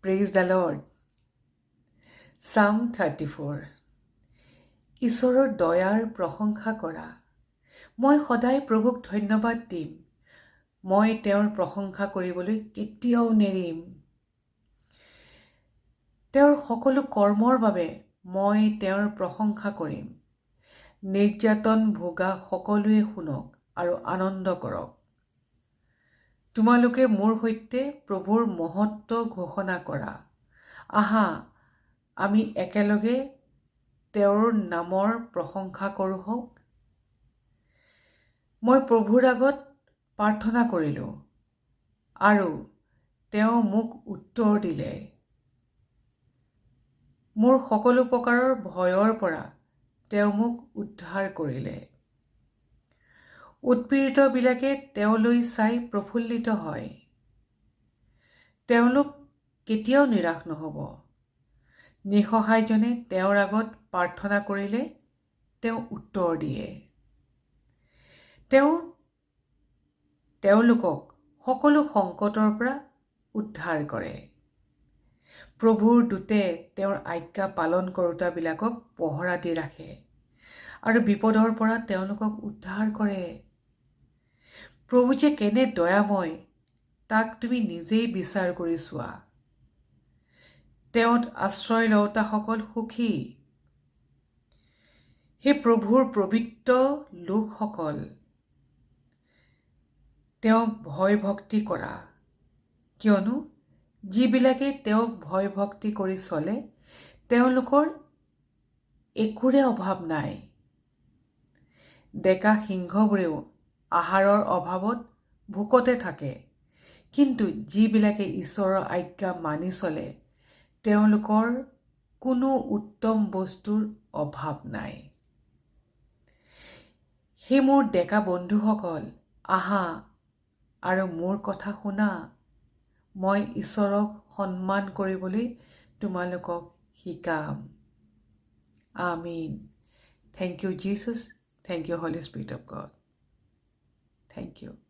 Praise the Lord. Psalm 34. ঈশ্বৰৰ দয়াৰ প্ৰশংসা কৰা। মই সদায় প্ৰভুক ধন্যবাদ দিম। মই তেওঁৰ প্ৰশংসা কৰিবলৈ কেতিয়াও নেৰিম। তেওঁৰ সকলো কৰ্মৰ বাবে মই তেওঁৰ প্ৰশংসা কৰিম। নিৰ্যাতন ভোগা সকলোৱে শুনক আৰু আনন্দ কৰক। তোমালোকে মোৰ সৈতে প্ৰভুৰ মহত্ব ঘোষণা কৰা। আহা, আমি একেলগে তেওঁৰ নামৰ প্ৰশংসা কৰোঁ হওক। মই প্ৰভুৰ আগত প্ৰাৰ্থনা কৰিলোঁ আৰু তেওঁ মোক উত্তৰ দিলে। মোৰ সকলো প্ৰকাৰৰ ভয়ৰ পৰা তেওঁ মোক উদ্ধাৰ কৰিলে। উৎপীড়িতবিলাকে তেওঁলৈ চাই প্ৰফুল্লিত হয়। তেওঁলোক কেতিয়াও নিৰাশ নহ'ব। নিঃসহায়জনে তেওঁৰ আগত প্ৰাৰ্থনা কৰিলে তেওঁ উত্তৰ দিয়ে। তেওঁ তেওঁলোকক সকলো সংকটৰ পৰা উদ্ধাৰ কৰে। প্ৰভুৰ দূতে তেওঁৰ আজ্ঞা পালন কৰোঁতাবিলাকক পহৰা দি ৰাখে আৰু বিপদৰ পৰা তেওঁলোকক উদ্ধাৰ কৰে। প্ৰভু যে কেনে দয়াময় তাক তুমি নিজেই বিচাৰ কৰি চোৱা। তেওঁত আশ্ৰয় লওঁতাসকল সুখী। সেই প্ৰভুৰ পবিত্ৰ লোকসকল, তেওঁক ভয় ভক্তি কৰা, কিয়নো যিবিলাকে তেওঁক ভয় ভক্তি কৰি চলে তেওঁলোকৰ একোৰে অভাৱ নাই। ডেকা সিংহবোৰেও আহাৰৰ অভাৱত ভোকতে থাকে, কিন্তু যিবিলাকে ঈশ্বৰৰ আজ্ঞা মানি চলে তেওঁলোকৰ কোনো উত্তম বস্তুৰ অভাৱ নাই। সেই মোৰ ডেকা বন্ধুসকল, আহা আৰু মোৰ কথা শুনা। মই ঈশ্বৰক সন্মান কৰিবলৈ তোমালোকক শিকাম। আমিন। Thank you, Jesus. Thank you, Holy Spirit of God. Thank you.